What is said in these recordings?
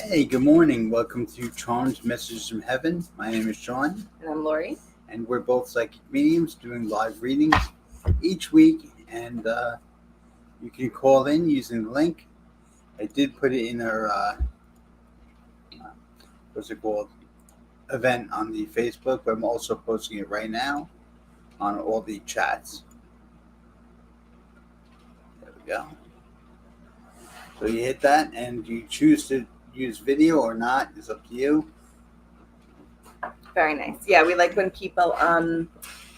Hey, good morning. Welcome to Charms Messages from Heaven. My name is Sean, And I'm Lori. and we're both psychic mediums doing live readings each week. And you can call in using the link. I did put it in our, what's it called, event on the Facebook, but I'm also posting it right now on all the chats. There we go. So you hit that, and you choose to use video or not is up to you. Very nice. Yeah, we like when people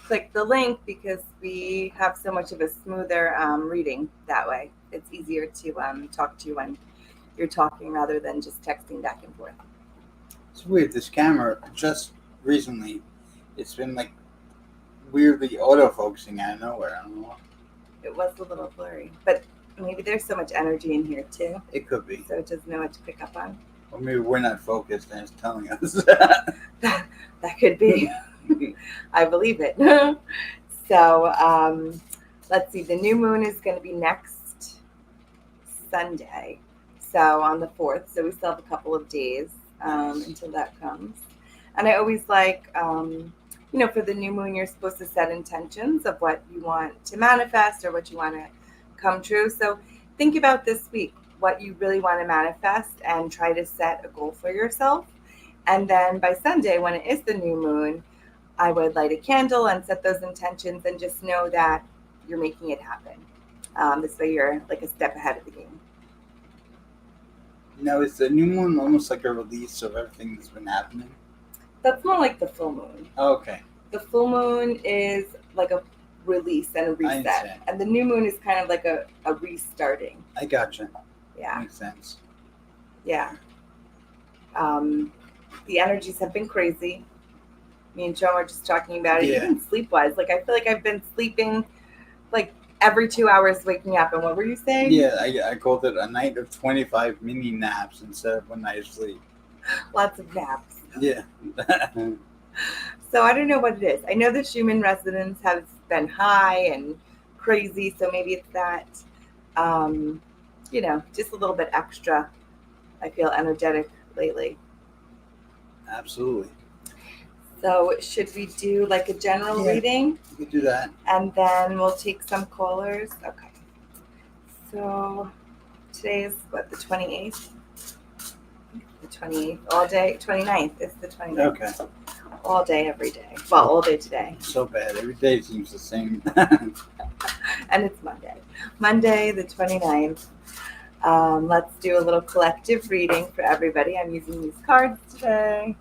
click the link because we have so much of a smoother reading that way. It's easier to talk to you when you're talking rather than just texting back and forth. It's weird. This camera just recently, it's been like weirdly autofocusing out of nowhere. I don't know. It was a little blurry, but maybe there's so much energy in here too, It could be. so it doesn't know what to pick up on. Or maybe we're not focused and it's telling us. That could be. I believe it. So let's see. The new moon is going to be next Sunday, so on the 4th. So we still have a couple of days until that comes. And I always like, for the new moon, you're supposed to set intentions of what you want to manifest or what you want to come true. So think about this week, what you really want to manifest, and try to set a goal for yourself. And then by Sunday, when it is the new moon, I would light a candle and set those intentions and just know that you're making it happen. This way you're like a step ahead of the game. Now, is the new moon almost like a release of everything that's been happening? That's more like the full moon. Oh, okay. The full moon is like a release and a reset. understand. And the new moon is kind of like a restarting. I gotcha. Yeah. Makes sense. Yeah. The energies have been crazy. Me and Joe were just talking about it, Yeah. even sleep-wise. Like, I feel like I've been sleeping like every 2 hours waking up. And what were you saying? Yeah, I called it a night of 25 mini naps instead of one night of sleep. Lots of naps. Yeah. So I don't know what it is. I know the Schumann resonance has been high and crazy, so maybe it's that, just a little bit extra. I feel energetic lately. Absolutely. So should we do like a general Yeah. reading? You can do that. And then we'll take some callers. Okay. So today is what, the 28th? The 28th, all day, 29th. It's the 29th. Okay. All day, every day. Well, all day today. So bad. Every day seems the same. And it's Monday. Monday, the 29th. Let's do a little collective reading for everybody. I'm using these cards today.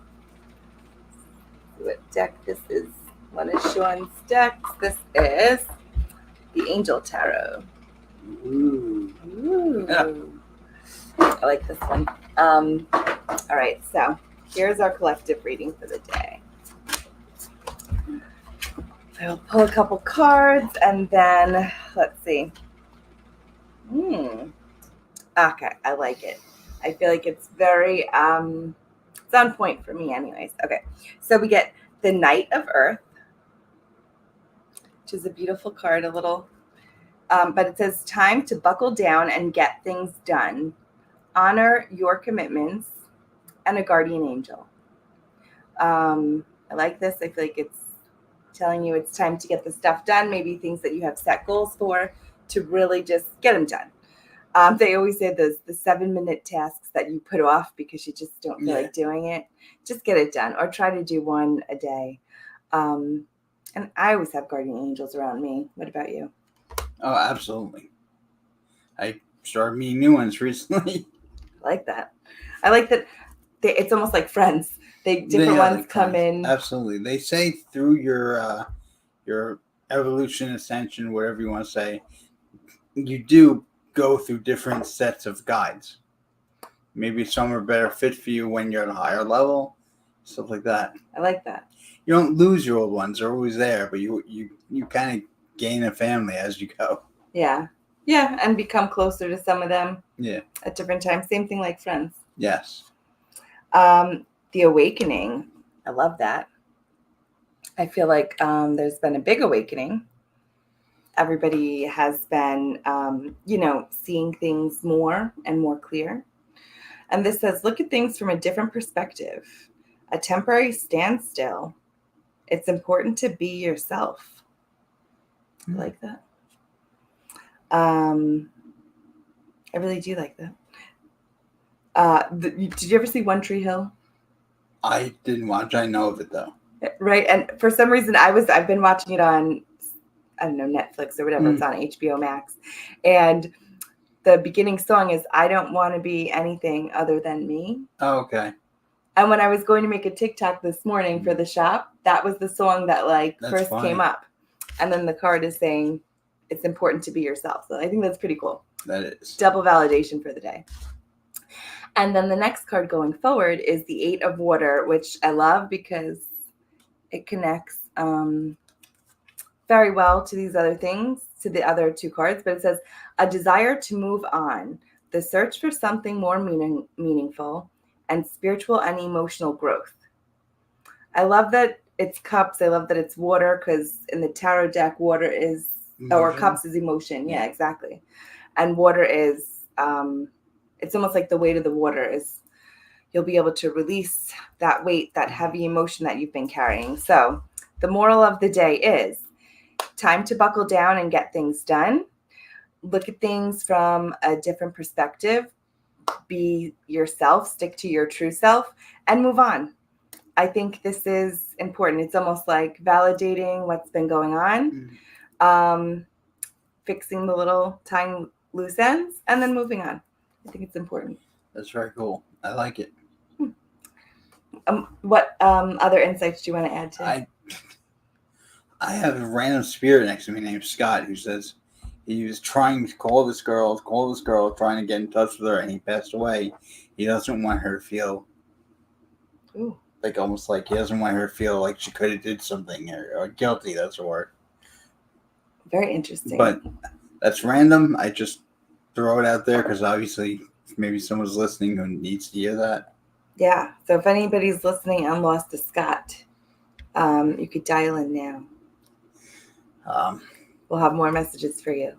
See what deck this is. One is Sean's decks. This is the Angel Tarot. Ooh. Ooh. Yeah. I like this one. All right, so here's our collective reading for the day. I will pull a couple cards and then let's see. Okay, I like it. I feel like it's very it's on point for me anyways. Okay, so we get the Knight of Earth, which is a beautiful card, a little but it says time to buckle down and get things done. Honor your commitments, and a guardian angel. I like this. I feel like it's telling you it's time to get the stuff done, maybe things that you have set goals for, to really just get them done. They always say the 7-minute tasks that you put off because you just don't feel like doing it. Just get it done, or try to do one a day. And I always have guardian angels around me. What about you? Oh, absolutely. I started meeting new ones recently. I like that. I like that it's almost like friends. Different ones like come friends. in. Absolutely. They say through your evolution, ascension, whatever you want to say, you do go through different sets of guides. Maybe some are better fit for you when you're at a higher level, stuff like that. I like that. You don't lose your old ones; they're always there, but you kind of gain a family as you go. Yeah, and become closer to some of them. Yeah. At different times. Same thing like friends. Yes. The awakening. I love that. I feel like there's been a big awakening. Everybody has been, seeing things more and more clear. And this says, look at things from a different perspective. A temporary standstill. It's important to be yourself. I like that. I really do like that. Did you ever see One Tree Hill? I didn't watch. I know of it though. Right, and for some reason I've been watching it on, I don't know, Netflix or whatever. It's on HBO Max, and the beginning song is "I don't want to be anything other than me." Oh, okay. And when I was going to make a TikTok this morning for the shop, that was the song that That's first funny. came up, and then the card is saying it's important to be yourself. So I think that's pretty cool. That is Double validation for the day. And then the next card going forward is the 8 of Water, which I love because it connects very well to these other things, to the other 2 cards. But it says, a desire to move on, the search for something more meaningful, and spiritual and emotional growth. I love that it's cups. I love that it's water, because in the tarot deck, water is, or cups is emotion. Yeah, exactly. And water is, it's almost like the weight of the water is, you'll be able to release that weight, that heavy emotion that you've been carrying. So the moral of the day is time to buckle down and get things done. Look at things from a different perspective. Be yourself, stick to your true self, and move on. I think this is important. It's almost like validating what's been going on, fixing the little tiny loose ends, and then moving on. I think it's important. That's very cool. I like it. What other insights do you want to add to? I have a random spirit next to me named Scott who says he was trying to call this girl, trying to get in touch with her, and he passed away. He doesn't want her to feel like, almost like he doesn't want her to feel like she could have did something or guilty. That's the word. Very interesting. But that's random. I just throw it out there because obviously maybe someone's listening who needs to hear that. Yeah. So if anybody's listening and lost a Scott, you could dial in now. We'll have more messages for you.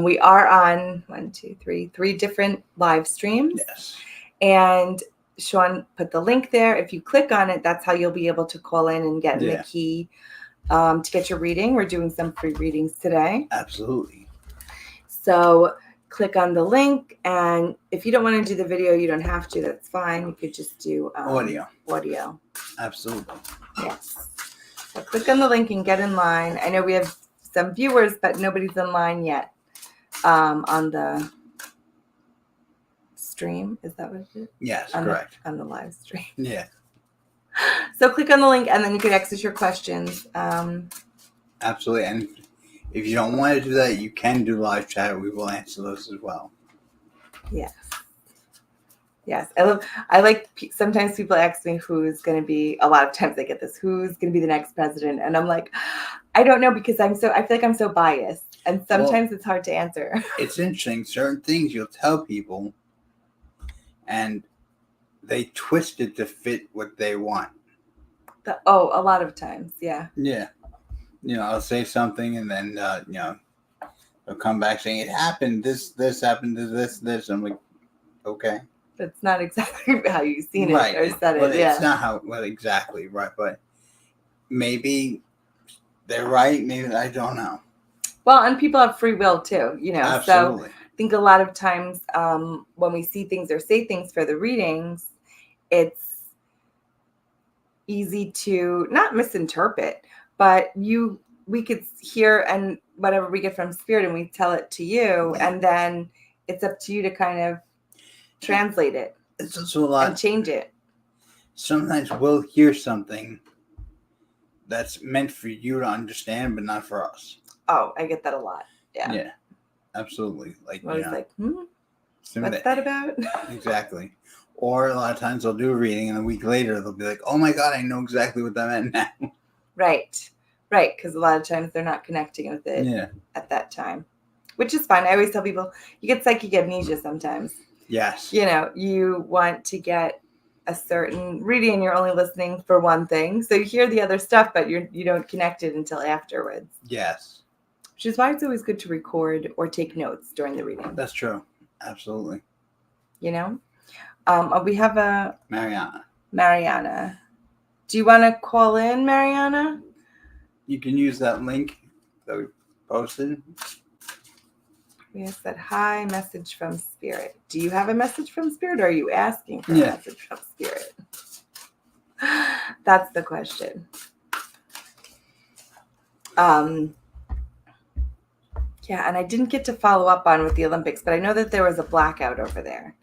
We are on 3 different live streams. Yes. And Shun put the link there. If you click on it, that's how you'll be able to call in and get the key to get your reading. We're doing some free readings today. Absolutely. So click on the link, and if you don't want to do the video, you don't have to. That's fine. You could just do audio. Absolutely. Yes. So click on the link and get in line. I know we have some viewers, but nobody's in line yet on the stream. Is that what it is? Yes, correct. On the live stream. Yeah. So click on the link, and then you can access your questions. Absolutely. And if you don't want to do that, you can do live chat. We will answer those as well. Yes. Yes. I like, sometimes people ask me who's going to be, a lot of times I get this, who's going to be the next president? And I'm like, I don't know, because I feel like I'm so biased. And sometimes it's hard to answer. It's interesting. Certain things you'll tell people and they twist it to fit what they want. A lot of times. Yeah. Yeah. I'll say something and then, they'll come back saying it happened. This happened to this. I'm like, okay. That's not exactly how you've seen it or said it. It's not how, exactly right. But maybe they're right. Maybe I don't know. Well, and people have free will too, Absolutely. So I think a lot of times when we see things or say things for the readings, it's easy to not misinterpret, but we could hear and whatever we get from spirit and we tell it to you, and then it's up to you to kind of translate it. It's also a lot and change it. Sometimes we'll hear something that's meant for you to understand, but not for us. Oh, I get that a lot. Yeah. Yeah, absolutely. Like, I was like, what's that about? Exactly. Or a lot of times they'll do a reading and a week later they'll be like, oh my God, I know exactly what that meant now. Right. Because a lot of times they're not connecting with it at that time, which is fine. I always tell people you get psychic amnesia sometimes. Yes. You want to get a certain reading and you're only listening for one thing. So you hear the other stuff, but you don't connect it until afterwards. Yes. Which is why it's always good to record or take notes during the reading. That's true. Absolutely. We have a Mariana. Do you want to call in, Mariana? You can use that link that we posted. We said, hi, message from Spirit. Do you have a message from Spirit, or are you asking for a message from Spirit? That's the question. Yeah, and I didn't get to follow up on with the Olympics, but I know that there was a blackout over there.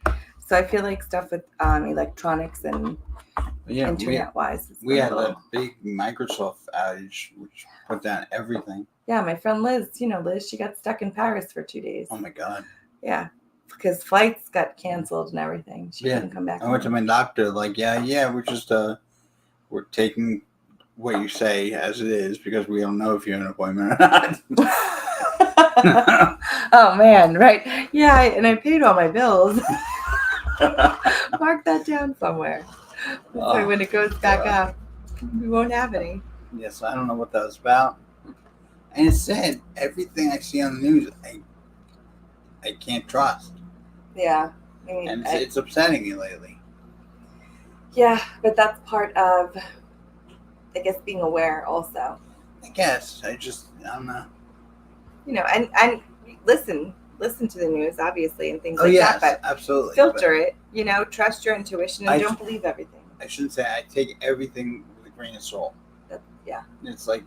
So I feel like stuff with electronics and internet-wise. We had a big Microsoft outage, which put down everything. Yeah, my friend Liz, Liz, she got stuck in Paris for 2 days. Oh, my God. Yeah, because flights got canceled and everything. She couldn't come back. I went to my doctor, like, we're just, we're taking what you say as it is because we don't know if you have an appointment or not. Oh, man, right. Yeah, and I paid all my bills. Mark that down somewhere. So when it goes back up, we won't have any. Yes, I don't know what that was about. And it said everything I see on the news, I can't trust. Yeah. And it's upsetting me lately. Yeah, but that's part of, I guess, being aware also. I guess. I don't know. And listen to the news, obviously, and things like that. But absolutely. Filter it, trust your intuition and don't believe everything. I shouldn't say I take everything with a grain of salt. Yeah. It's like,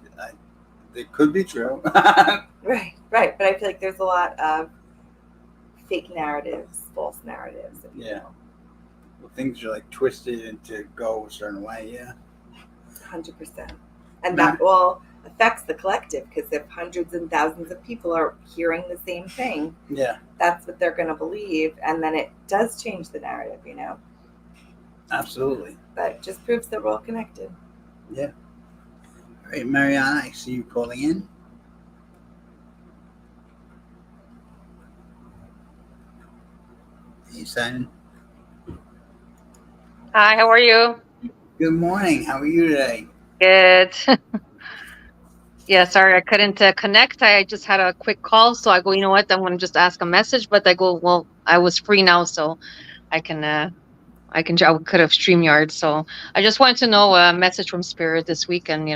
it could be true. Right. But I feel like there's a lot of fake narratives, false narratives. Yeah. Well, things are like twisted into go a certain way, yeah. 100%. And that all affects the collective, because if hundreds and thousands of people are hearing the same thing, that's what they're going to believe, and then it does change the narrative, Absolutely. But it just proves that we're all connected. Yeah. All right, Mariana, I see you calling in. Hey, Simon. Hi, how are you? Good morning. How are you today? Good. Yeah, sorry, I couldn't connect. I just had a quick call, so I go, you know what? I'm going to just ask a message, but I go, well, I was free now, so I could have StreamYard. So I just wanted to know a message from Spirit this weekend,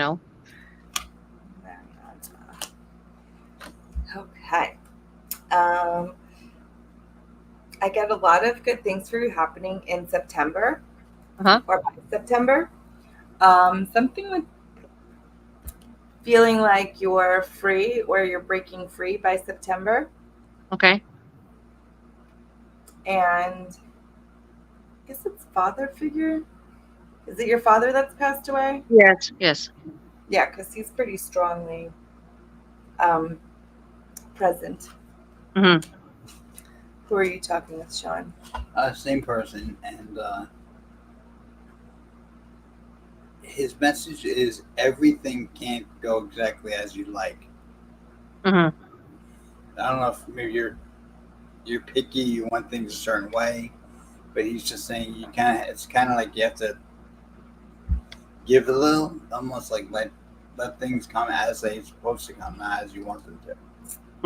Okay. I get a lot of good things for you happening in September or by September. Something with feeling like you're free or you're breaking free by September. Okay. And I guess it's father figure. Is it your father that's passed away? Yes. Yeah, because he's pretty strongly present. Mm-hmm. Who are you talking with, Sean? Same person, and his message is everything can't go exactly as you like. Mm-hmm. I don't know if maybe you're picky, you want things a certain way, but he's just saying it's kind of like you have to give a little, almost like let things come as they're supposed to come, not as you want them to.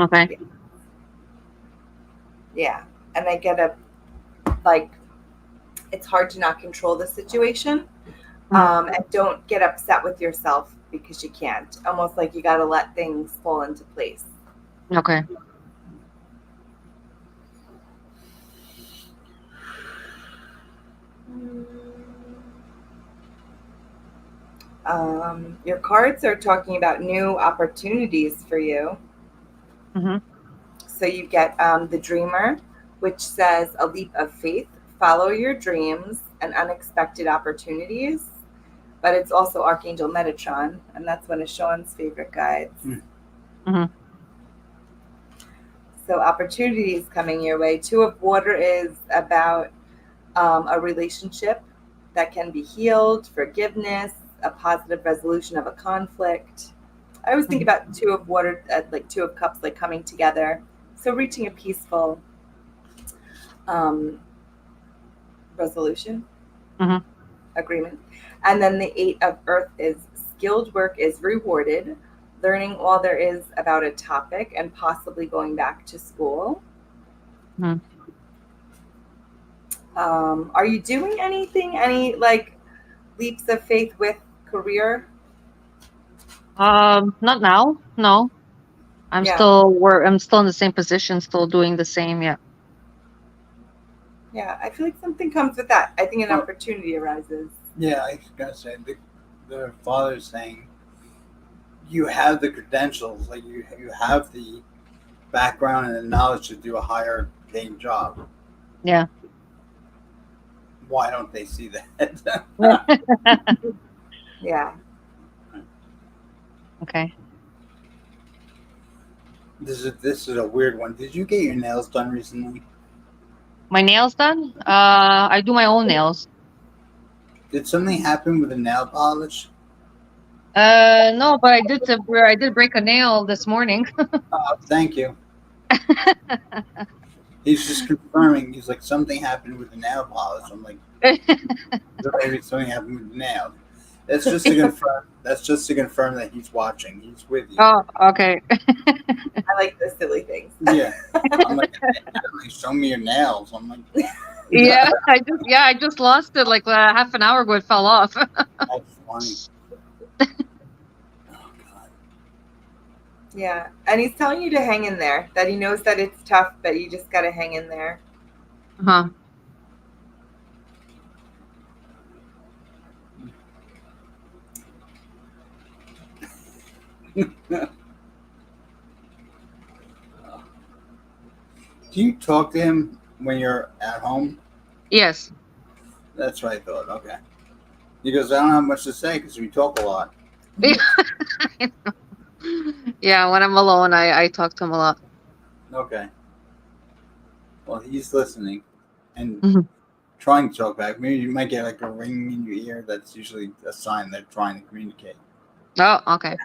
Okay. Yeah, and I get it's hard to not control the situation. And don't get upset with yourself because you can't. Almost like you got to let things fall into place. Okay. Your cards are talking about new opportunities for you. Mm-hmm. So you get the Dreamer, which says a leap of faith, follow your dreams and unexpected opportunities. But it's also Archangel Metatron, and that's one of Sean's favorite guides. Mm-hmm. So opportunities coming your way. Two of Water is about a relationship that can be healed, forgiveness, a positive resolution of a conflict. I always think about Two of Water, like Two of Cups, like coming together. So reaching a peaceful resolution, agreement. And then the Eight of Earth is skilled work is rewarded, learning all there is about a topic and possibly going back to school. Are you doing anything? Any like leaps of faith with career? Not now. No, Yeah, I'm still in the same position, still doing the same. Yeah. yeah. I feel like something comes with that. I think an Well, opportunity arises. yeah, I was gonna say the father's saying you have the credentials, like you have the background and the knowledge to do a higher paying job. Yeah. Why don't they see that? Yeah. Okay. This is a weird one. Did you get your nails done recently? My nails done? I do my own nails. Did something happen with the nail polish? No, but I did break a nail this morning. Thank you. He's just confirming. He's like, something happened with the nail polish. I'm like, maybe something happened with the nail. That's just to confirm. That's just to confirm that he's watching. He's with you. Oh, okay. I like the silly things. Yeah. I'm like, show me your nails. I'm like, Yeah, I just lost it like half an hour ago. It fell off. that's funny. Oh God. Yeah. And he's telling you to hang in there, that he knows that it's tough, but you just got to hang in there. Huh. Do you talk to him when you're at home? Yes. That's what I thought. Okay. He goes, I don't have much to say because we talk a lot. Yeah, when I'm alone, I talk to him a lot. Okay. Well, he's listening and Mhm. trying to talk back. Maybe you might get like a ring in your ear. That's usually a sign they're trying to communicate. Oh, okay.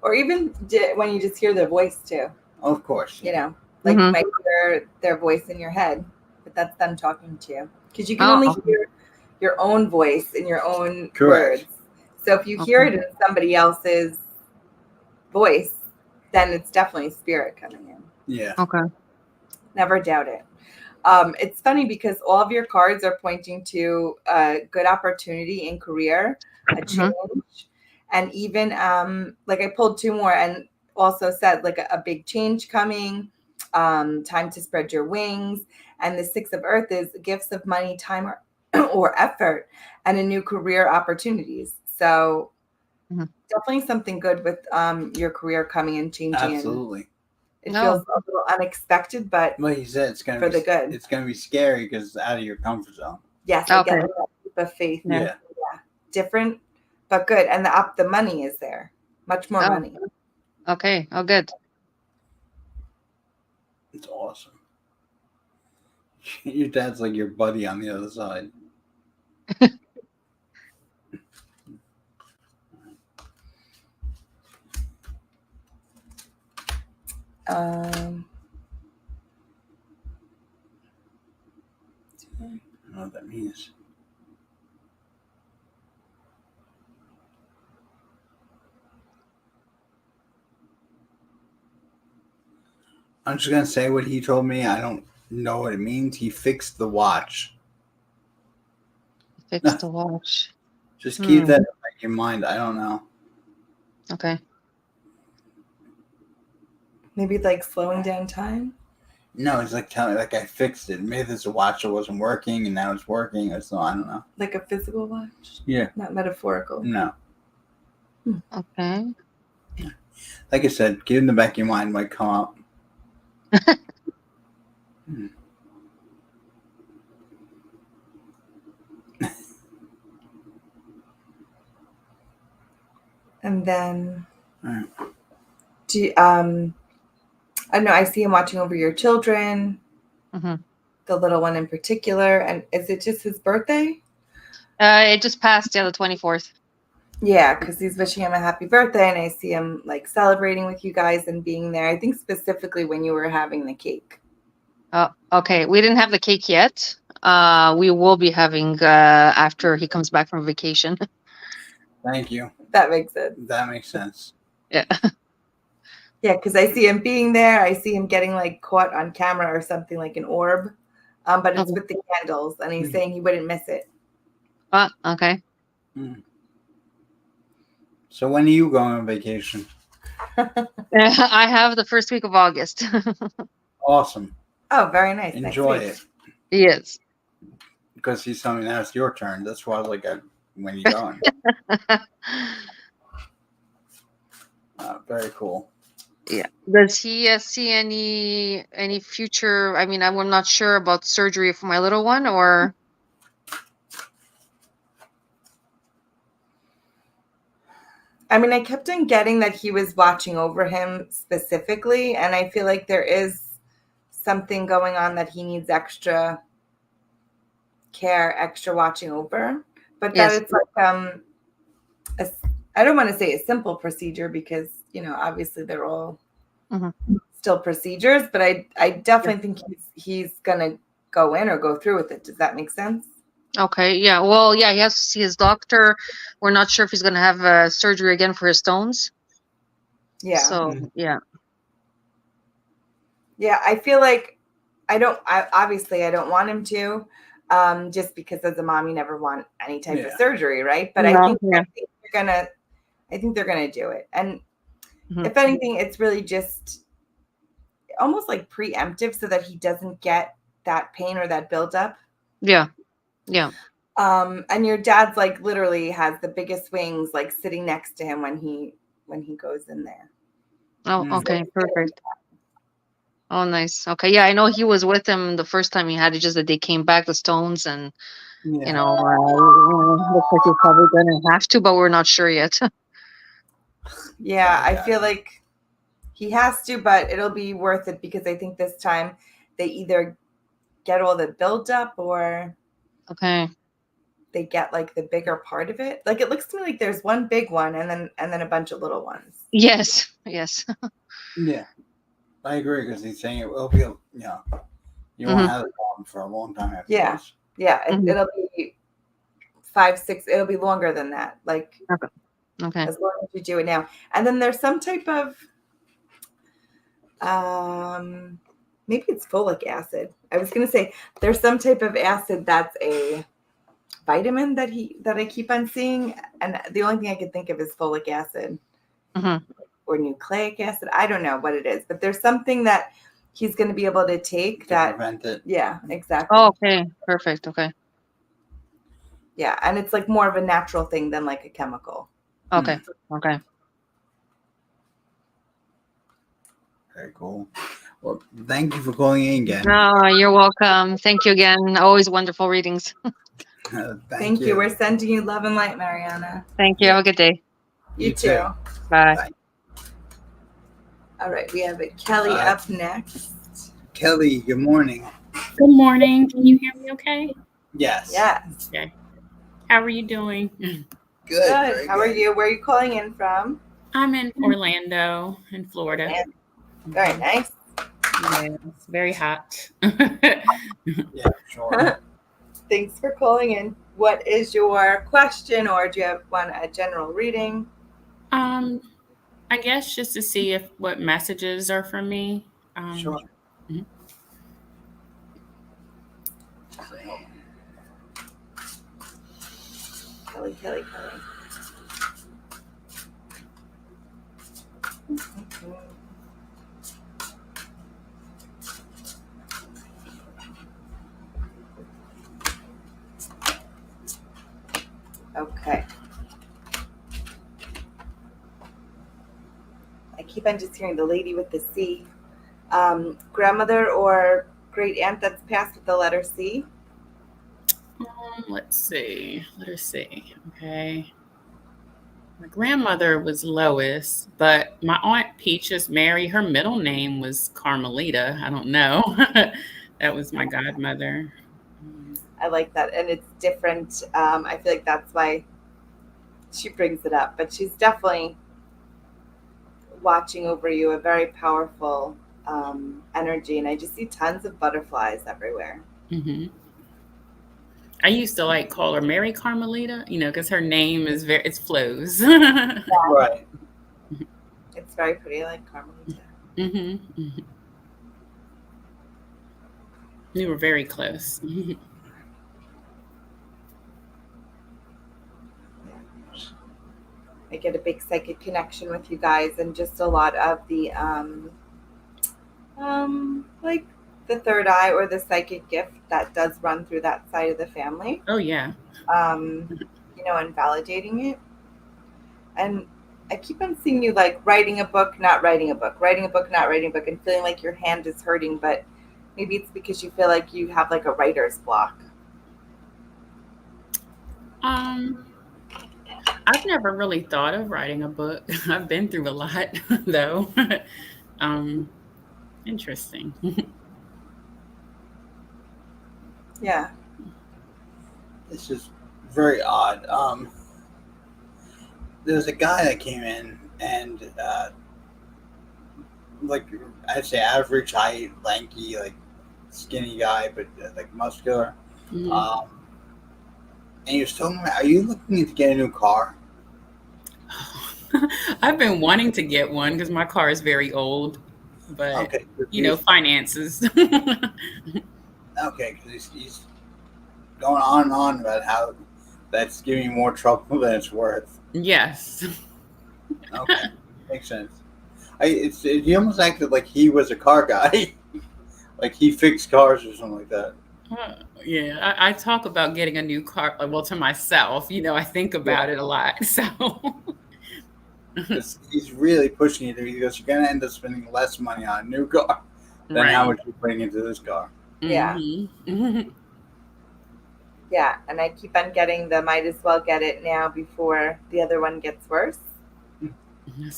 Or even when you just hear their voice too. Of course. You know, like you Mhm. might hear their voice in your head, but that's them talking to you. Because you can Oh, only okay. hear your own voice in your own Correct. words. So if you hear Okay. it in somebody else's voice, then it's definitely spirit coming in. Yeah. Okay. Never doubt it. It's funny because all of your cards are pointing to a good opportunity in career, a change, and even like I pulled two more and also said like a big change coming, time to spread your wings, and the Six of Earth is gifts of money, time, or effort, and a new career opportunities. So Mhm. definitely something good with your career coming and changing. Absolutely. And it No. feels a little unexpected, but Like you said, it's gonna for be the good. It's gonna be scary because it's out of your comfort zone. Yes, I get Okay. that leap of faith. Yeah. Yeah. Different, but good. And the money is there. Much more Oh, money. okay. Oh, good. It's awesome. Your dad's like your buddy on the other side. Um, I don't know what that means. I'm just gonna say what he told me. I don't know what it means. He fixed the watch. Fix the watch. Just keep Hmm. that in your mind. I don't know. Okay. maybe like slowing down time. No, it's like telling like I fixed it. Maybe there's a watch that wasn't working and now it's working. Or so I don't know. Like a physical watch. Yeah. Not metaphorical. No. Okay. Like I said, get in the back of your mind might come up. And then Alright. do you, I don't know, I see him watching over your children, Hmm. the little one in particular. And is it just his birthday? It just passed. Yeah, the 24th. Yeah, because he's wishing him a happy birthday, and I see him like celebrating with you guys and being there. I think specifically when you were having the cake. Oh, okay. We didn't have the cake yet. We will be having after he comes back from vacation. Thank you. That makes sense. That makes sense. Yeah. Yeah, because I see him being there. I see him getting like caught on camera or something like an orb but it's Okay. with the candles, and he's saying he wouldn't miss it. Okay. So when are you going on vacation? I have the first week of August. Awesome. Oh, very nice. Enjoy Next week. it. Yes. Because he's telling me now it's your turn. That's why I was like, when you going? Very cool. Yeah. Does he see any future? I mean, I'm not sure about surgery for my little one, or I mean, I kept on getting that he was watching over him specifically, and I feel like there is something going on that he needs extra care, extra watching over. But that yes. it's like I don't want to say a simple procedure because obviously they're all Mhm. still procedures, but I definitely think he's gonna go in or go through with it. Does that make sense? Okay. Yeah. Well, yeah, he has to see his doctor. We're not sure if he's gonna have surgery again for his stones. Yeah. So yeah. Yeah, I feel like obviously I don't want him to, just because as a mom you never want any type of surgery, right? But No. I think they're gonna do it. And Mhm. if anything, it's really just almost like preemptive so that he doesn't get that pain or that buildup. Yeah. Yeah. And your dad's like literally has the biggest wings like sitting next to him when he goes in there. Oh, okay. Perfect. Oh, nice. Okay. Yeah, I know he was with him the first time he had it, just that they came back, the stones, and looks like he's probably gonna have to, but we're not sure yet. Yeah, I feel like he has to, but it'll be worth it because I think this time they either get all the buildup or Okay. they get like the bigger part of it. Like it looks to me like there's one big one and then a bunch of little ones. Yes. Yes. Yeah, I agree because he's saying it will be, you won't have a problem for a long time after Yeah. this. Yeah, it'll be 5, 6. It'll be longer than that. Like Okay. as long as you do it now. And then there's some type of maybe it's folic acid. I was gonna say there's some type of acid that's a vitamin that I keep on seeing, and the only thing I could think of is folic acid or nucleic acid. I don't know what it is, but there's something that he's going to be able to take that prevent it. Yeah, exactly. Oh, okay. Perfect. Okay. Yeah, and it's like more of a natural thing than like a chemical. Okay. Okay. Very cool. Well, thank you for calling in again. Oh, you're welcome. Thank you again. Always wonderful readings. Thank you. We're sending you love and light, Mariana. Thank you. Have a good day. You too. Bye. Bye. All right, we have Kelly up next. Kelly, good morning. Good morning. Can you hear me okay? Yes. Yes. Okay. How are you doing? Good. How are you? Where are you calling in from? I'm in Orlando, in Florida. Very nice. Yeah, it's very hot. Yeah, sure. Thanks for calling in. What is your question, or do you want a general reading? I guess just to see what messages are for me. Sure. Mhm. Kelly. Okay. I keep on just hearing the lady with the C. Grandmother or great aunt that's passed with the letter C? Let's see. Letter C. Okay. My grandmother was Lois, but my aunt Peaches Mary, her middle name was Carmelita. I don't know. That was my godmother. I like that. And it's different. I feel like that's why she brings it up. But she's definitely watching over you, a very powerful energy. And I just see tons of butterflies everywhere. Mm-hmm. I used to call her Mary Carmelita, because her name is it flows. Right. It's very pretty, like Carmelita. Mm-hmm. Mm-hmm. We were very close. I get a big psychic connection with you guys, and just a lot of the like the third eye or the psychic gift that does run through that side of the family. Oh yeah. And validating it. And I keep on seeing you like writing a book, not writing a book, writing a book, not writing a book, and feeling like your hand is hurting, but maybe it's because you feel like you have like a writer's block. I've never really thought of writing a book. I've been through a lot though. Interesting. Yeah. This is very odd. There was a guy that came in and like I'd say average height, lanky, like skinny guy, but like muscular. Mhm. And he was telling me, "Are you looking to get a new car?" I've been wanting to get one because my car is very old, but Okay, finances. Okay, because he's going on and on about how that's giving you more trouble than it's worth. Yes. Okay, makes sense. He almost acted like he was a car guy, like he fixed cars or something like that. Yeah, I talk about getting a new car, well, to myself. I think about it a lot. So, He's really pushing you. He goes, "You're gonna end up spending less money on a new car than how much you're putting into this car." Yeah. Mm-hmm. Yeah, and I keep on getting the might as well get it now before the other one gets worse.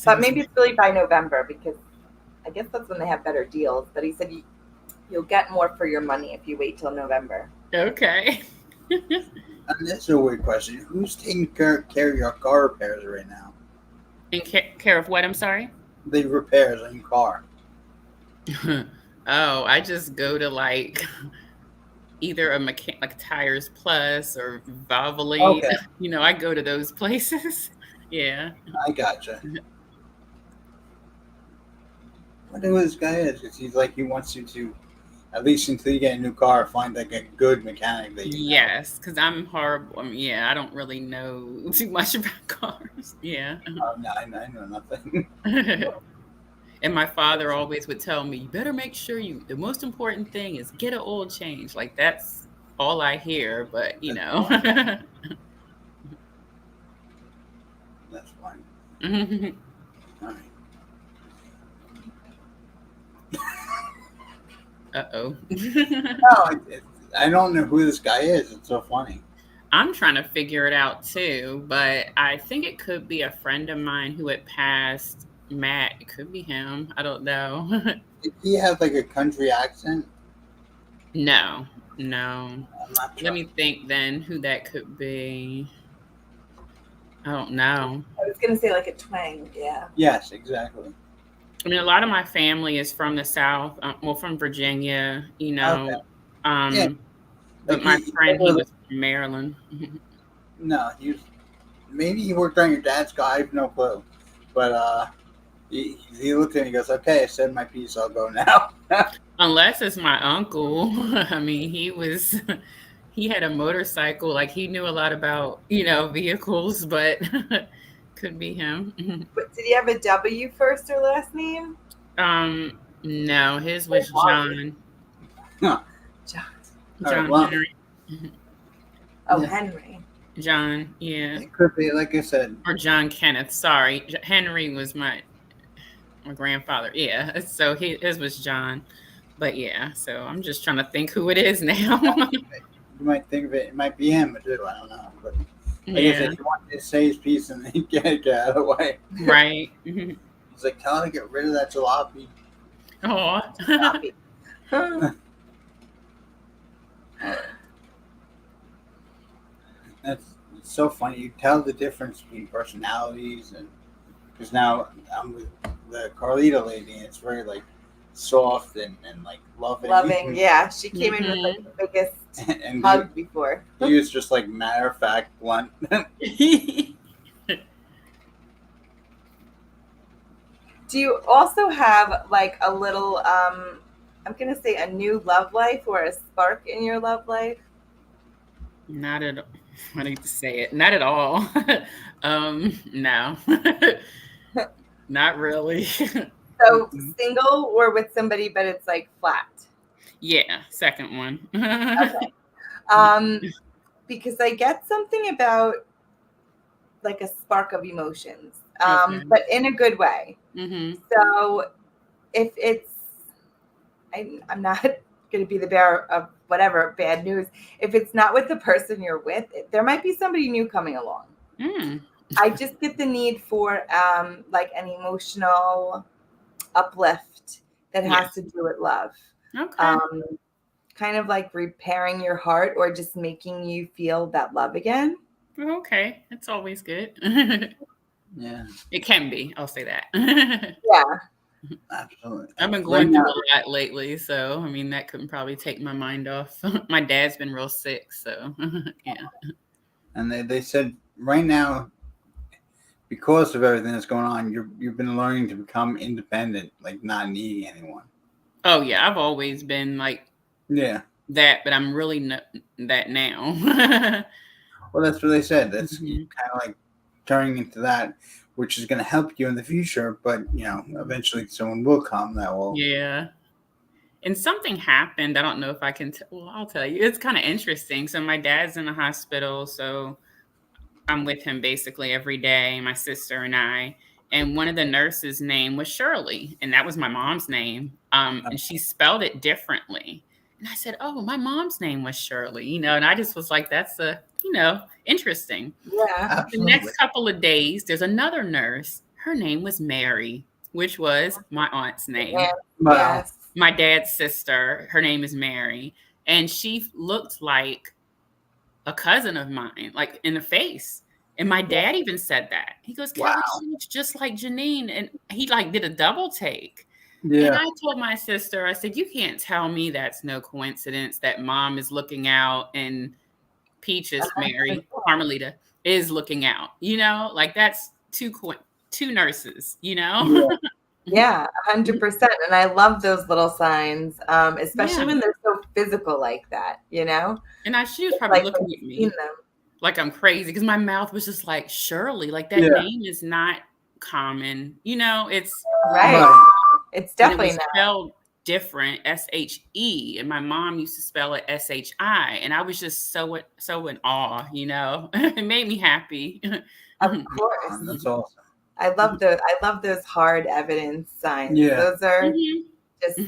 But maybe it's really by November, because I guess that's when they have better deals. But he said you'll get more for your money if you wait till November. Okay. And this is a weird question. Who's taking care of your car repairs right now? In care of what? I'm sorry? The repairs on your car. Oh, I just go to like either a like Tires Plus or Valvoline. Okay. I go to those places. Yeah. I gotcha. I wonder who this guy is, because he's like, he wants you to, at least until you get a new car, find like a good mechanic that you know. Yes, because I'm horrible. I don't really know too much about cars. Yeah. No, I know nothing. And my father always would tell me, you better make sure the most important thing is get an oil change. Like, that's all I hear, but That's fine. All right. Uh-oh. No, I don't know who this guy is. It's so funny. I'm trying to figure it out too, but I think it could be a friend of mine who had passed. Matt, it could be him. I don't know. Did he have like a country accent? No. I'm not sure. Let me think then who that could be. I don't know. I was going to say like a twang, yeah. Yes, exactly. A lot of my family is from the South, from Virginia, Okay. Yeah. But my friend, he was from Maryland. No, maybe he worked on your dad's car. I have no clue. But he looked at me and goes, "Okay, I said my piece. I'll go now." Unless it's my uncle. He had a motorcycle. Like, he knew a lot about, vehicles, but could be him. But did he have a W first or last name? No, his was John. Huh. John well. Henry. Oh, Yeah. Henry. John, yeah. It could be, like I said. Or John Kenneth, sorry. Henry was my grandfather. Yeah, so his was John. But yeah, so I'm just trying to think who it is now. You might think of it. It might be him, too. I don't know. But like I Yeah, said, he wanted to say his piece and then get out of the way. right. He's like, "Tell her to get rid of that jalopy." Oh, That's so funny. You tell the difference between personalities, and because now I'm with the Carlita lady, and it's very like soft and like loving. Loving, yeah. She came in with like the biggest And hug before. he was just like matter of fact, blunt. Do you also have like a little I'm going to say a new love life or a spark in your love life? Not at I need to say it. Not at all. No. Not really. So Mm-mm. single or with somebody, but it's like flat. Yeah, second one. Okay. Because I get something about like a spark of emotions, Okay. but in a good way. Mhm. So if it's, I'm not going to be the bearer of whatever bad news. If it's not with the person you're with, there might be somebody new coming along. Mm. I just get the need for like an emotional uplift that has Yes. to do with love. Okay. Um, kind of like repairing your heart or just making you feel that love again. Okay. It's always good. Yeah, It can be. I'll say that. Yeah. absolutely. I've been Right going now, through a lot lately, so I mean that could probably take my mind off. My dad's been real sick, so yeah. and they said right now, because of everything that's going on, you've been learning to become independent, like not needing anyone. Oh yeah, I've always been like Yeah. that, but I'm really not that now. Well, that's what they said. That's Mhm. kind of like turning into that, which is going to help you in the future. But eventually someone will come that will. Yeah. And something happened. I don't know if I can well, I'll tell you. It's kind of interesting. So my dad's in the hospital, so I'm with him basically every day, my sister and I. And one of the nurses' name was Shirley, and that was my mom's name. And she spelled it differently. And I said, "Oh, my mom's name was Shirley," and I just was like, "That's interesting." Yeah. The Absolutely. next couple of days, there's another nurse. Her name was Mary, which was my aunt's name. And Well, yes. My dad's sister, her name is Mary, and she looked like a cousin of mine, like in the face. And my Yeah. dad even said that. He goes, wow. Kelly, she looks just like Janine. And he like did a double take. And Yeah. I told my sister, I said, you can't tell me that's no coincidence that mom is looking out and Peaches, Mary, 100%. Carmelita is looking out. Like that's two nurses, Yeah. Yeah, 100%. And I love those little signs, especially Yeah. when they're so physical like that, you know? And she was It's probably like when looking at you've seen me them. like I'm crazy because my mouth was just like, Shirley, like that Yeah. name is not common. It's, Right. Right. It's and it definitely was not. spelled different, SHE. And my mom used to spell it SHI. And I was just so in awe, It made me happy. Of course. That's awesome. I love those hard evidence signs. Yeah. Those are Mhm. just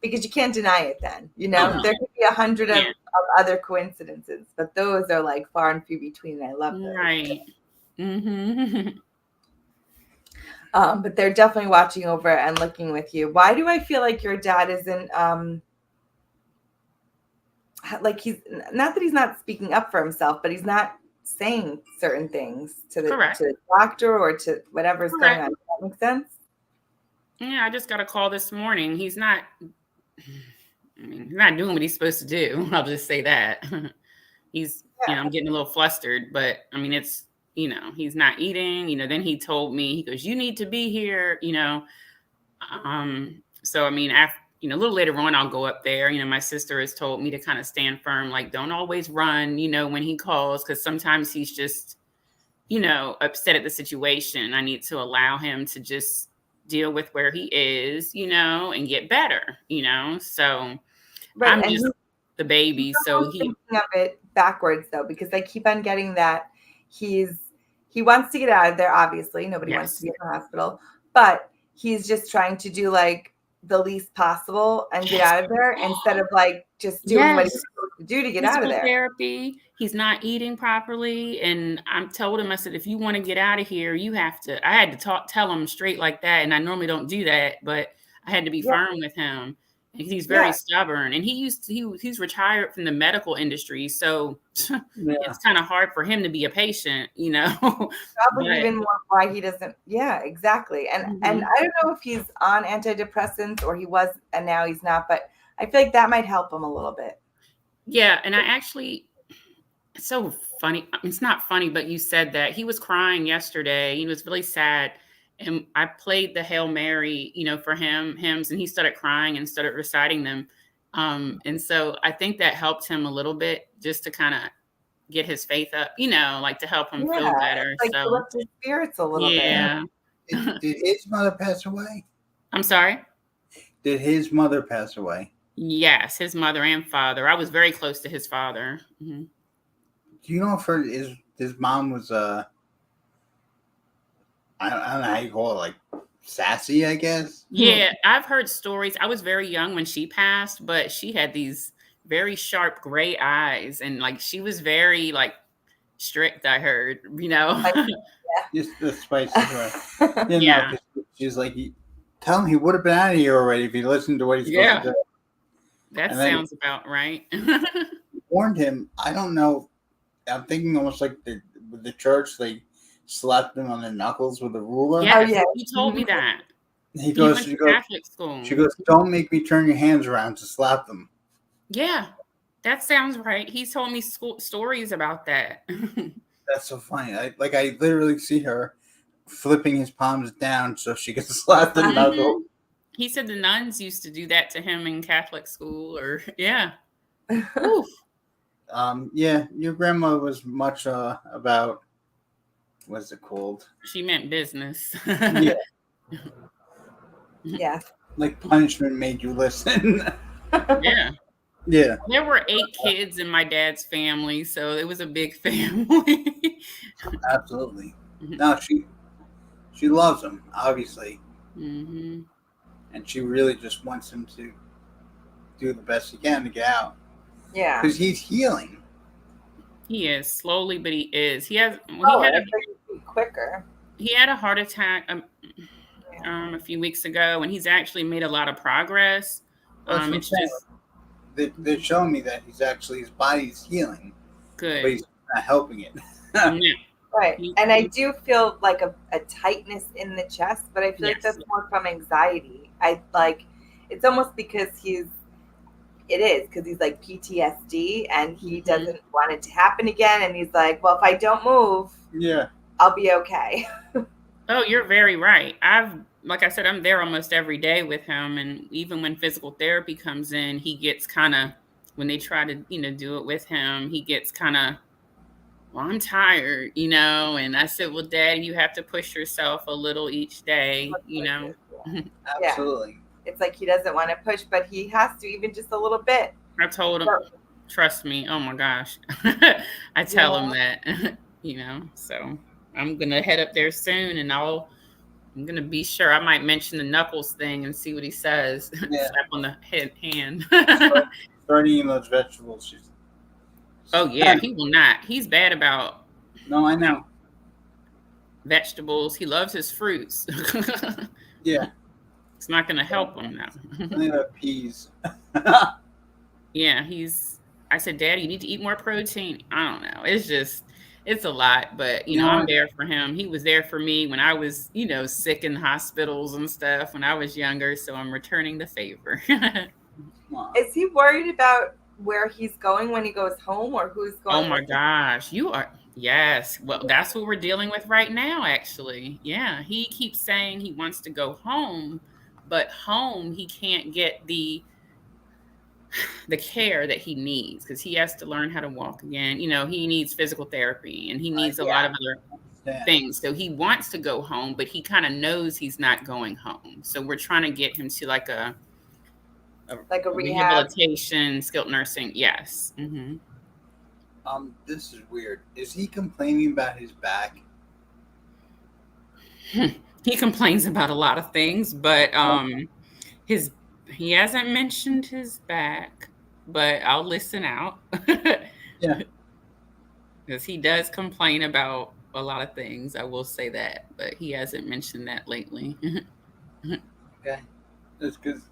because you can't deny it then. Oh, no. There could be 100 Yeah. of other coincidences, but those are like far and few between. I love those. Right. Hmm. But they're definitely watching over and looking with you. Why do I feel like your dad isn't like he's not that he's not speaking up for himself, but he's not saying certain things to Correct. the doctor or to whatever's going Correct. on. Does that make sense? Yeah, I just got a call this morning. He's not doing what he's supposed to do. I'll just say that. He's, Yeah. I'm getting a little flustered, but I mean, it's, he's not eating, then he told me, he goes, you need to be here, so, I mean, after, a little later on, I'll go up there. My sister has told me to kind of stand firm, like, don't always run, when he calls, because sometimes he's just, upset at the situation. I need to allow him to just deal with where he is, and get better, so Right. I'm And just the baby. I'm So he, thinking of it backwards though, because I keep on getting that he wants to get out of there. Obviously, nobody wants to yes, be in the hospital, but he's just trying to do like the least possible and get yes, out of there instead of like just doing what he's yes. supposed to do to get out of Physical there. therapy. He's not eating properly. And I told him, I said, if you want to get out of here, I had to tell him straight like that. And I normally don't do that, but I had to be Yeah. firm with him. And he's Yeah. very stubborn. And he's retired from the medical industry. So Yeah. it's kind of hard for him to be a patient, Probably But- even more why he doesn't. Yeah, exactly. And Mhm. I don't know if he's on antidepressants or he was and now he's not, but I feel like that might help him a little bit. Yeah. And I actually, it's so funny. It's not funny, but you said that he was crying yesterday. He was really sad. and I played the Hail Mary, for hymns, and he started crying and started reciting them. And so I think that helped him a little bit just to kind of get his faith up, like to help him feel better. Like to So lift his spirits a little bit. yeah. Did his mother pass away? I'm sorry. Did his mother pass away? Yes, his mother and father. I was very close to his father. Mm-hmm. Do you know if his mom was I don't know how you call it, like sassy, I guess? Yeah, I've heard stories. I was very young when she passed, but she had these very sharp gray eyes, and like she was very like strict. I heard, Just the spicy right. Yeah. She's like, tell him he would have been out of here already if he listened to what he's supposed to do. That And then- sounds about right. Warned him. I don't know. I'm thinking almost like the church, they slapped him on the knuckles with a ruler. Yeah, yeah. he told me that. He goes, He went to Catholic school. she goes, don't make me turn your hands around to slap them. Yeah, that sounds right. He told me stories about that. That's so funny. I literally see her flipping his palms down so she could slap the knuckle. He said the nuns used to do that to him in Catholic school, or yeah. Oof. Yeah, your grandma was much about, what's it called? She meant business. Yeah. Yeah. Like punishment made you listen. Yeah. Yeah. There were 8 kids in my dad's family, so it was a big family. Absolutely. No, she loves him, obviously. Mm-hmm. And she really just wants him to do the best he can to get out. Yeah. Because he's healing. He is slowly, but he is. He had quicker. He had a heart attack a few weeks ago, and he's actually made a lot of progress. It's just they're showing me that his body's healing, good, but he's not helping it. Yeah. Right. And I do feel like a tightness in the chest, but I feel like that's more from anxiety. It's almost because he's like PTSD, and he doesn't want it to happen again. And he's like, well, if I don't move, I'll be okay. Oh, you're very right. Like I said, I'm there almost every day with him. And even when physical therapy comes in, he gets kind of, when they try to, do it with him, he gets kind of, well, I'm tired, and I said, well, Dad, you have to push yourself a little each day, Absolutely. It's like he doesn't want to push, but he has to, even just a little bit. I told him, trust me. Oh my gosh. I tell him that, so I'm going to head up there soon, and I'm going to be sure. I might mention the knuckles thing and see what he says. Yeah. Slap on the hand. Start eating those vegetables. Oh, yeah, he will not. He's bad about. No, I know. Vegetables. He loves his fruits. Yeah. It's not going to help him now. They love peas. Yeah, I said, Daddy, you need to eat more protein. I don't know. It's a lot, but, I'm there for him. He was there for me when I was, sick in hospitals and stuff when I was younger. So I'm returning the favor. Is he worried about where he's going when he goes home, or who's going? Oh my gosh. You are. Yes. Well, that's what we're dealing with right now, actually. Yeah. He keeps saying he wants to go home, but home he can't get the care that he needs, because he has to learn how to walk again. He needs physical therapy, and he needs a lot of other things. So he wants to go home, but he kind of knows he's not going home. So we're trying to get him to like a rehabilitation, skilled nursing. Yes. Mm-hmm. This is weird. Is he complaining about his back? He complains about a lot of things, but he hasn't mentioned his back, but I'll listen out. Yeah. Because he does complain about a lot of things. I will say that, but he hasn't mentioned that lately. Okay. That's because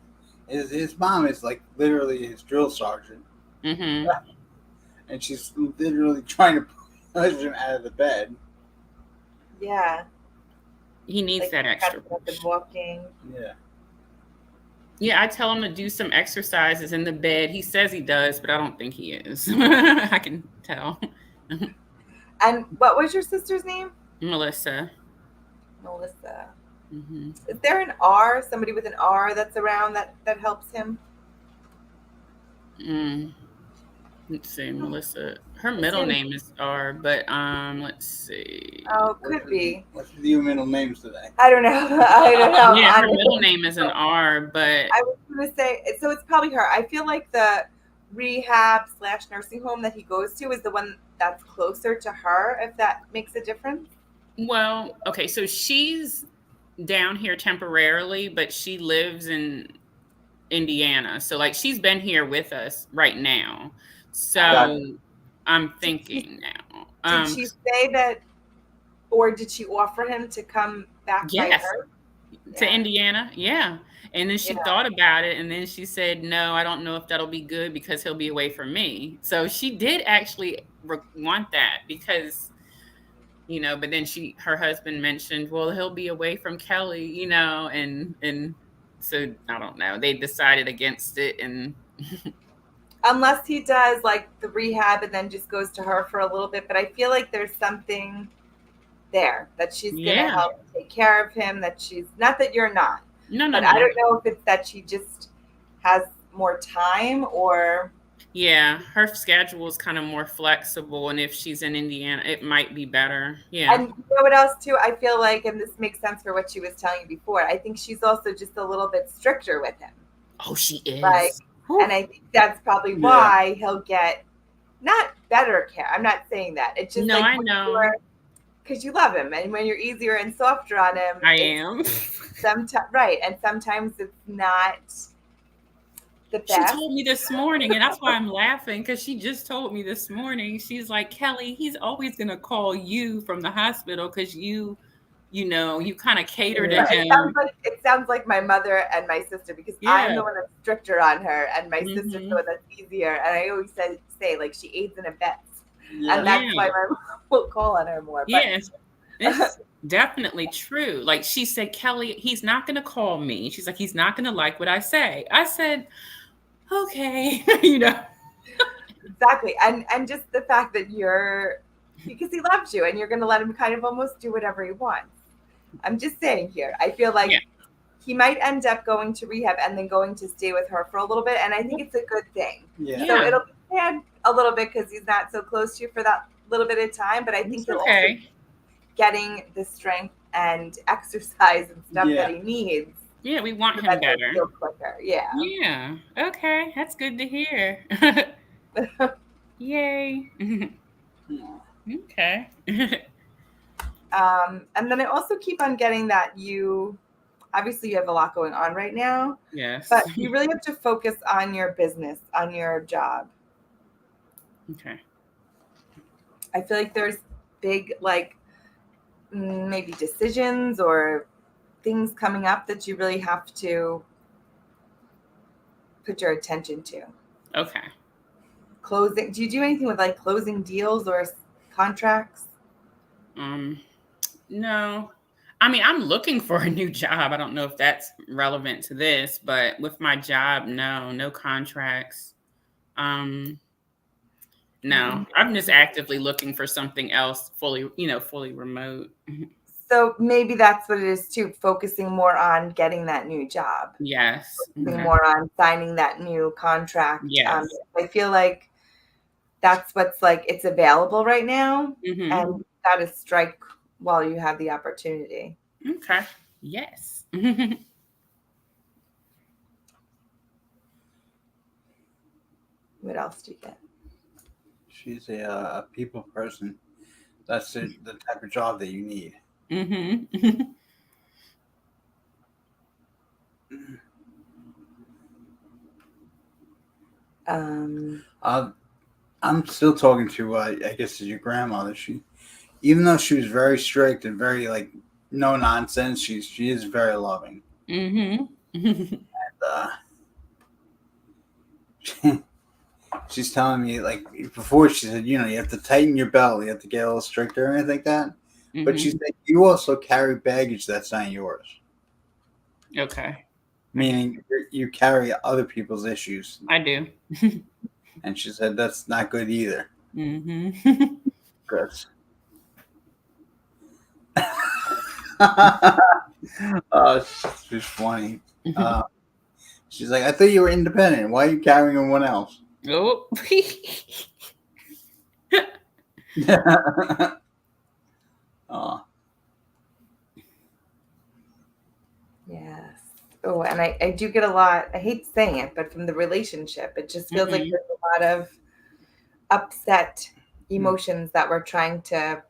his mom is like literally his drill sergeant. Mm-hmm. And she's literally trying to push him out of the bed. Yeah. He needs that extra push. Walking. Yeah. Yeah, I tell him to do some exercises in the bed. He says he does, but I don't think he is. I can tell. And what was your sister's name? Melissa. Mm-hmm. Is there an R, somebody with an R that's around that helps him? Let's see, Melissa. Her It's middle in. name is R, but let's see. Oh, could be. What's your middle names today? I don't know. I don't know. Yeah, her Honestly. middle name is an R, but I was going to say, so it's probably her. I feel like the rehab/nursing home that he goes to is the one that's closer to her, if that makes a difference. well, okay, so she's down here temporarily, but she lives in Indiana. So like she's been here with us right now. Got So I'm Did she, thinking now. did she say that, or did she offer him to come back by Yes, her? to Yeah. Indiana. Yeah. And then she Yeah. thought about it and then she said, "No, I don't know if that'll be good because he'll be away from me." So she did actually want that because but then her husband mentioned, "Well, he'll be away from Kelly," and so I don't know. They decided against it and Unless he does like the rehab and then just goes to her for a little bit. But I feel like there's something there that she's going to yeah. help take care of him, that she's not that you're not, No, but I don't know if it's that she just has more time or. Yeah, her schedule is kind of more flexible, and if she's in Indiana, it might be better. Yeah. And you know what else too? I feel like, and this makes sense for what she was telling you before, I think she's also just a little bit stricter with him. Oh, she is. Like, and I think that's probably why he'll get not better care. I'm not saying that. It's just No, like I know. because you love him, and when you're easier and softer on him, I am. Sometimes, right, and sometimes it's not the She best. told me this morning, and that's why I'm laughing, because she just told me this morning. She's like, "Kelly, he's always gonna call you from the hospital because you kind of cater to him." It sounds like my mother and my sister, because I'm the one that's stricter on her, and my sister's the one that's easier. And I always say like she aids and abets, and that's why my mom will call on her more. But, yes, it's definitely true. Like she said, "Kelly, he's not going to call me." She's like, "He's not going to like what I say." I said, "Okay," Exactly, and just the fact that because he loves you, and you're going to let him kind of almost do whatever he wants. I'm just saying here. I feel like he might end up going to rehab and then going to stay with her for a little bit, and I think it's a good thing. Yeah. So it'll be sad a little bit because he's not so close to you for that little bit of time, but I think he'll also be getting the strength and exercise and stuff that he needs. Yeah, we want him better. Feel quicker. Yeah. Yeah. Okay, that's good to hear. Yay. Okay. And then I also keep on getting that obviously you have a lot going on right now. Yes. But you really have to focus on your business, on your job. Okay. I feel like there's big, like, maybe decisions or things coming up that you really have to put your attention to. Okay. Closing. Do you do anything with like closing deals or contracts? No. I mean, I'm looking for a new job. I don't know if that's relevant to this, but with my job, no contracts. No, I'm just actively looking for something else fully remote. So maybe that's what it is too, focusing more on getting that new job. Yes. Focusing more on signing that new contract. Yes. I feel like that's what's like, it's available right now. Mm-hmm. And you got to strike while you have the opportunity. Okay. Yes. What else do you get? She's a people person. That's the type of job that you need. Mm-hmm. I'm still talking to I guess is your grandmother. Even though she was very strict and very like no nonsense, she is very loving. Mm-hmm. And she's telling me, like, before she said, you have to tighten your belt, you have to get a little stricter and anything like that. Mm-hmm. But she said you also carry baggage that's not yours. Okay. Meaning you carry other people's issues. I do. And she said that's not good either. Mm-hmm. Good. She's funny. She's like, I thought you were independent. Why are you carrying anyone else? Oh. Oh, Yes. Oh, and I do get a lot, I hate saying it, but from the relationship, it just feels like Mhm. there's a lot of upset emotions that we're trying to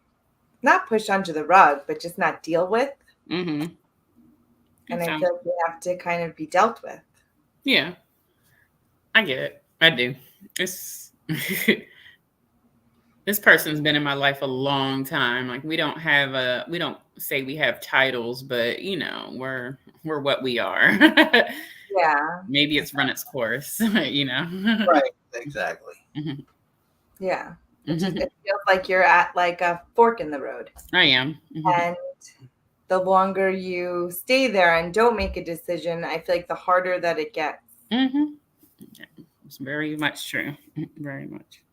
not push under the rug, but just not deal with. Mhm. And That I sounds. feel like they have to kind of be dealt with. Yeah, I get it. I do. It's this person's been in my life a long time. Like we don't say we have titles, but we're what we are. Yeah. Maybe it's run its course, you know. right. Exactly. Mhm. Yeah. It Mhm. feels like you're at like a fork in the road. I am. Mhm. And the longer you stay there and don't make a decision, I feel like the harder that it gets. Mhm. It's very much true. Very much.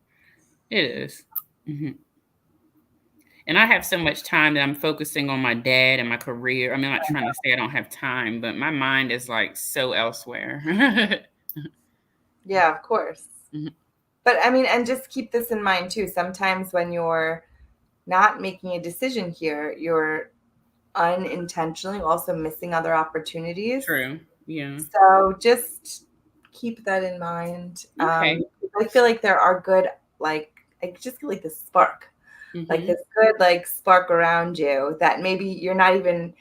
It is. Mhm. And I have so much time that I'm focusing on my dad and my career. I mean, I'm not trying to say I don't have time, but my mind is like so elsewhere. Yeah, of course. Mhm. But I mean, and just keep this in mind too. Sometimes when you're not making a decision here, you're unintentionally also missing other opportunities. True. Yeah. So just keep that in mind. Okay. I feel like there are good, like, I just feel like this spark, like Mhm. this good, like, spark around you that maybe you're not even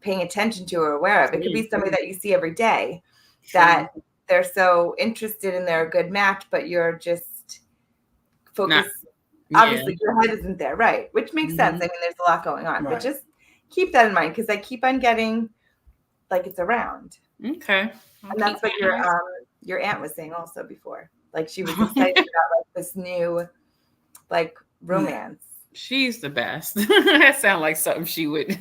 paying attention to or aware of. It could True. be somebody that you see every day True. that they're so interested and they're a good match, but you're just Not. focused. Yeah. Obviously, your head isn't there, right? Which makes sense. I Mhm. mean, there's a lot going on, but Right. just keep that in mind because I keep on getting like it's around. Okay. I'll And keep that's what my eyes. your aunt was saying also before. Like she was excited about like this new like romance. She's the best. That sounds like something she would.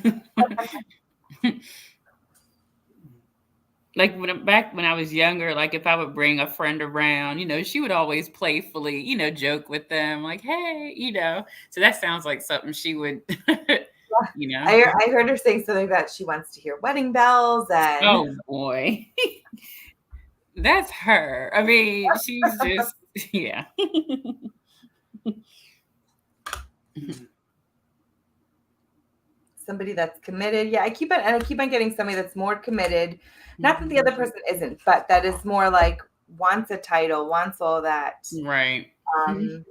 Like back when I was younger, like if I would bring a friend around, she would always playfully, joke with them, like, "Hey," So that sounds like something she would, you know. I heard her saying something that she wants to hear wedding bells and Oh boy, that's her. I mean, she's just, yeah. somebody that's committed. Yeah, I keep on getting somebody that's more committed. Not that the other person isn't, but that is more like wants a title, wants all that. Right. Um,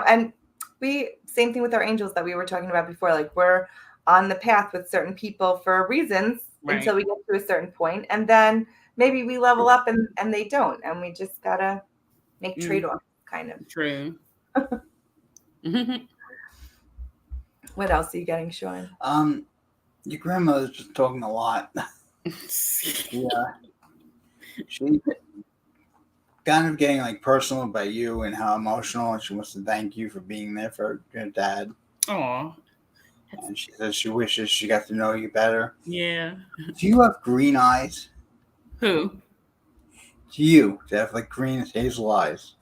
and we same thing with our angels that we were talking about before. Like we're on the path with certain people for reasons until Right. we get to a certain point, and then maybe we level up and they don't, and we just gotta make Mm, trade-offs, kind of. true. What else are you getting, Sean? Your grandmother's just talking a lot. Yeah. She kind of getting like personal about you and how emotional, and she wants to thank you for being there for your dad. Aw. And she says she wishes she got to know you better. Yeah. Do you have green eyes? Who? Do you have like green hazel eyes?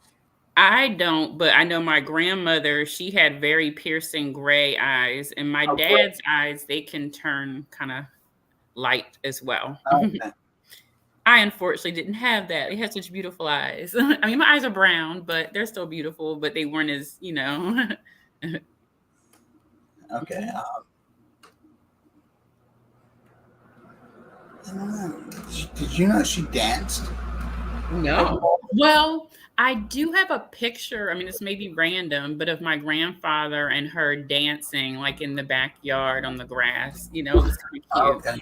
I don't, but I know my grandmother, she had very piercing gray eyes, and my Oh, great. dad's eyes, they can turn kind of light as well. Okay. I unfortunately didn't have that. They had such beautiful eyes. I mean, my eyes are brown, but they're still beautiful, but they weren't as, Okay. Did you know she danced? No. Well, I do have a picture. I mean, this may be random, but of my grandfather and her dancing like in the backyard on the grass. It was kind of cute. Okay.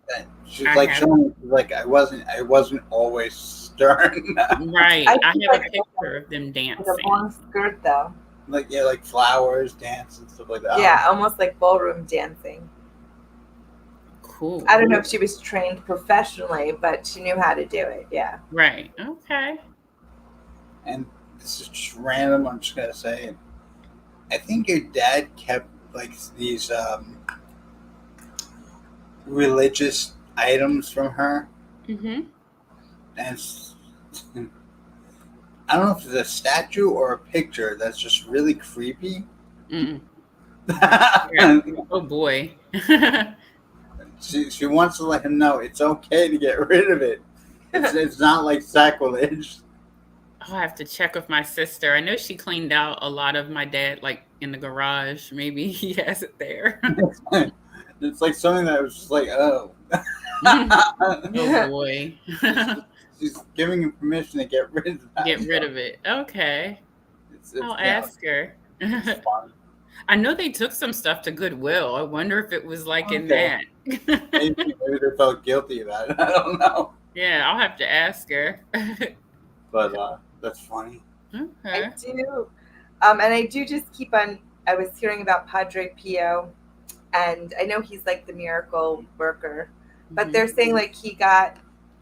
Okay. She's I like have showing like I wasn't always stern. right. I see, have a like, picture of them like a dancing. long skirt, though. like like flowers, dance and stuff like that. Yeah, almost like ballroom dancing. Cool. I don't know if she was trained professionally, but she knew how to do it. Yeah. Right. Okay. And this is just random. I'm just gonna say it. I think your dad kept like these religious items from her, Mm-hmm. and I don't know if it's a statue or a picture that's just really creepy. Mm. Yeah. Oh boy. She wants to let him know it's okay to get rid of it. It's not like sacrilege. I'll have to check with my sister. I know she cleaned out a lot of my dad, like in the garage. Maybe he has it there. It's like something that was just like, oh. Oh boy. She's giving him permission to get rid of that. Get rid of it. Okay. I'll ask her. It's fun. I know they took some stuff to Goodwill. I wonder if it was like in Okay. that. Maybe they felt guilty about it. I don't know. Yeah, I'll have to ask her. But that's funny. Okay. I do. And I do just keep on. I was hearing about Padre Pio, and I know he's like the miracle worker, but they're saying like he got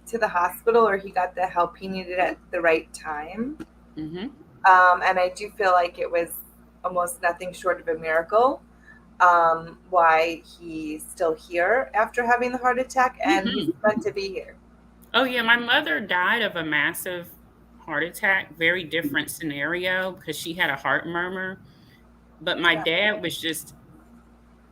to the hospital or he got the help he needed at the right time. Mm-hmm. And I do feel like it was almost nothing short of a miracle. Why he's still here after having the heart attack, and he's meant to be here. Oh yeah, my mother died of a massive heart attack. Very different scenario because she had a heart murmur. But my dad was just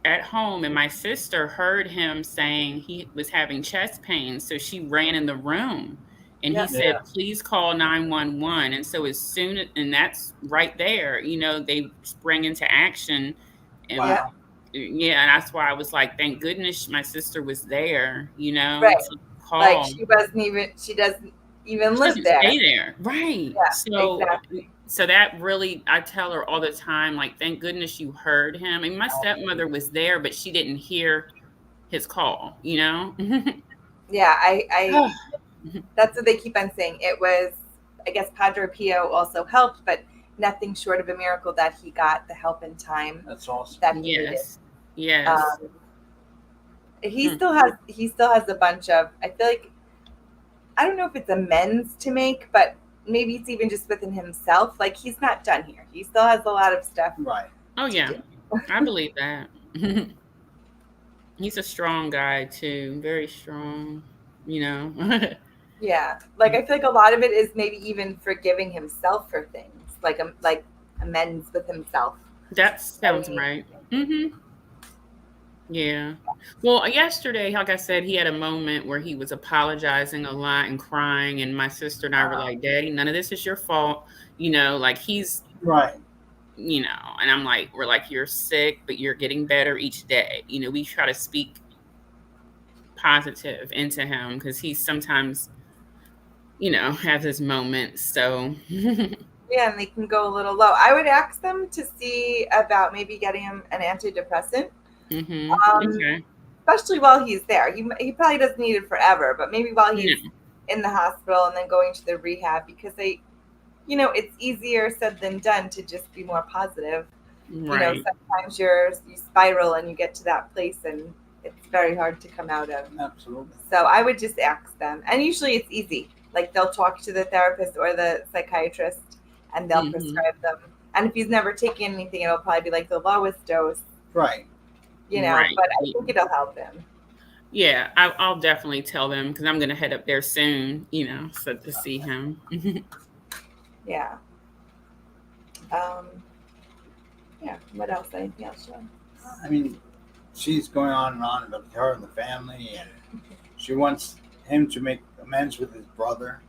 at home, and my sister heard him saying he was having chest pain, so she ran in the room, and he said, "Please call 911." And so as soon as, and that's right there, you know, they sprang into action, and Wow. yeah, and that's why I was like, thank goodness my sister was there, you know, Right. to call. Like she doesn't even live Doesn't there. stay there, right? Yeah, So, exactly. so that really, I tell her all the time, like, thank goodness you heard him. I mean, my stepmother was there, but she didn't hear his call, you know? Yeah, I that's what they keep on saying. It was, I guess, Padre Pio also helped, but nothing short of a miracle that he got the help in time That's awesome. that he needed. Yes. He still has a bunch of, I feel like, I don't know if it's amends to make, but maybe it's even just within himself. Like he's not done here. He still has a lot of stuff. Right. Oh yeah, I believe that. He's a strong guy too, very strong, you know. Yeah, like I feel like a lot of it is maybe even forgiving himself for things, like amends with himself. That sounds right. Mm-hmm. Yeah. Well, yesterday, like I said, he had a moment where he was apologizing a lot and crying, and my sister and I were like, "Daddy, none of this is your fault." You know, like he's right. You know, and I'm like, we're like, you're sick, but you're getting better each day. You know, we try to speak positive into him because he sometimes, you know, has his moments. So yeah, and they can go a little low. I would ask them to see about maybe getting him an antidepressant. Okay. Especially while he's there. He probably doesn't need it forever, but maybe while he's in the hospital and then going to the rehab, because you know, it's easier said than done to just be more positive. Right. You know, sometimes you spiral and you get to that place and it's very hard to come out of. Absolutely. So I would just ask them. And usually it's easy. Like they'll talk to the therapist or the psychiatrist and they'll prescribe them. And if he's never taken anything, it'll probably be like the lowest dose. Right. You know, but I think it'll help him. Yeah, I'll definitely tell them because I'm going to head up there soon, you know, so to see him. Yeah. Yeah. What else? Anything else, Sean? I mean, she's going on about her and the family, and she wants him to make amends with his brother.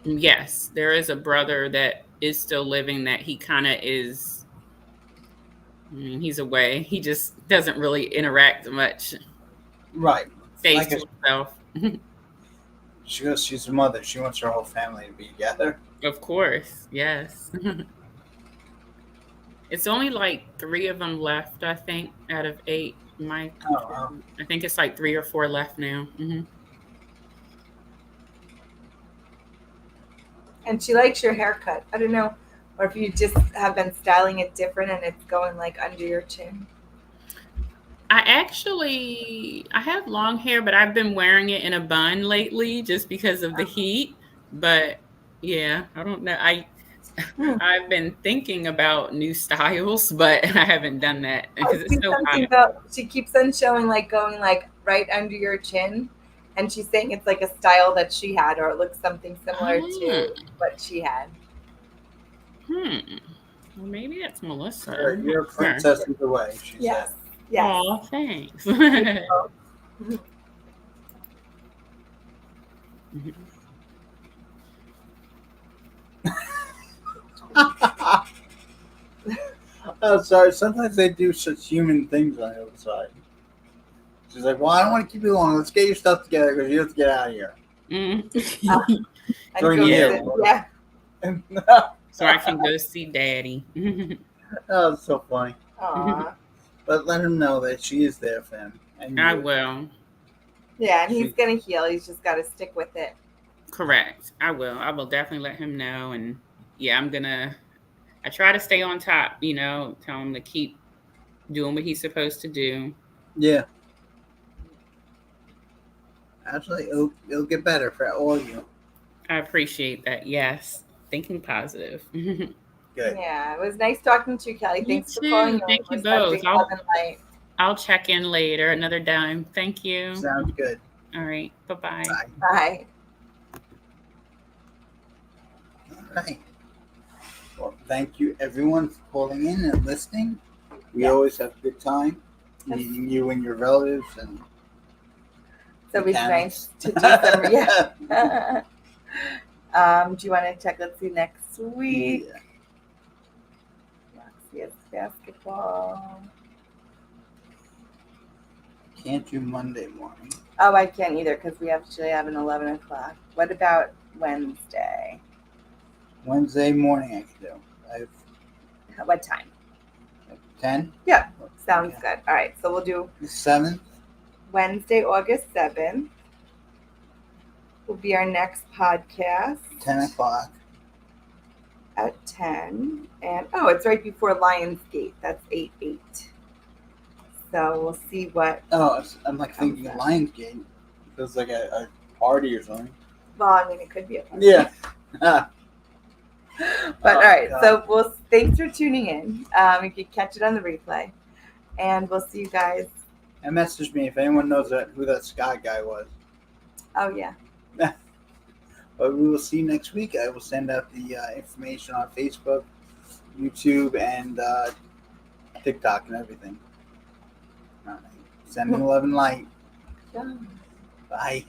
Yes, there is a brother that is still living that he kind of is. I mean, he's away. He just doesn't really interact much. Right. Stays to himself. She goes, she's a mother. She wants her whole family to be together. Of course. Yes. It's only like 3 of them left, I think, out of 8. I think it's like 3 or 4 left now. Mm-hmm. And she likes your haircut. I don't know. Or if you just have been styling it different and it's going like under your chin. I have long hair, but I've been wearing it in a bun lately just because of the heat. But yeah, I don't know. I've been thinking about new styles, but I haven't done that because it's so hot. She keeps on showing like going like right under your chin. And she's saying it's like a style that she had, or it looks something similar to what she had. Well, maybe that's Melissa. You're a princess either way, she Yes. said. Yes. Oh, thanks. Oh, sorry. Sometimes they do such human things on the other side. She's like, well, I don't want to keep you long. Let's get your stuff together because you have to get out of here. And Join go you. sit- Yeah. So I can go see Daddy. Oh, it's so funny. Aw. But let him know that she is there for him. And I you. will. Yeah, and he's gonna heal. He's just got to stick with it. Correct. I will. I will definitely let him know. And yeah, I try to stay on top, tell him to keep doing what he's supposed to do. Yeah. Actually, it'll get better for all of you. I appreciate that. Yes. Thinking positive. Good. Yeah, it was nice talking to you, Kelly. You Thanks for too. calling in. Thank you We're such both. big love and light. I'll check in later another time. Thank you. Sounds good. All right. Bye-bye. Bye. Bye. All right. Well, thank you everyone for calling in and listening. We always have a good time meeting you and your relatives and It's always mechanics. nice to do some. Yeah. Do you want to check? Let's see next week. Yeah. Roxy has basketball. Can't do Monday morning. Oh, I can't either because we actually have an 11 o'clock. What about Wednesday? Wednesday morning I can do. I have What time? 10. Yeah, sounds Okay. good. All right, so we'll do The 7th. Wednesday, August 7th. Will be our next podcast 10 o'clock. at 10. And it's right before Lionsgate. That's 8/8. So we'll see what. Oh, I'm like thinking How's that? Lionsgate. Feels like a party or something. Well, I mean, it could be a podcast. Yeah. But all right, God. so thanks for tuning in. You can catch it on the replay, and we'll see you guys. And message me if anyone knows who that Scott guy was. Oh yeah, But we will see you next week. I will send out the information on Facebook, YouTube, and TikTok and everything. All right. Send me 11 light. yeah. Bye.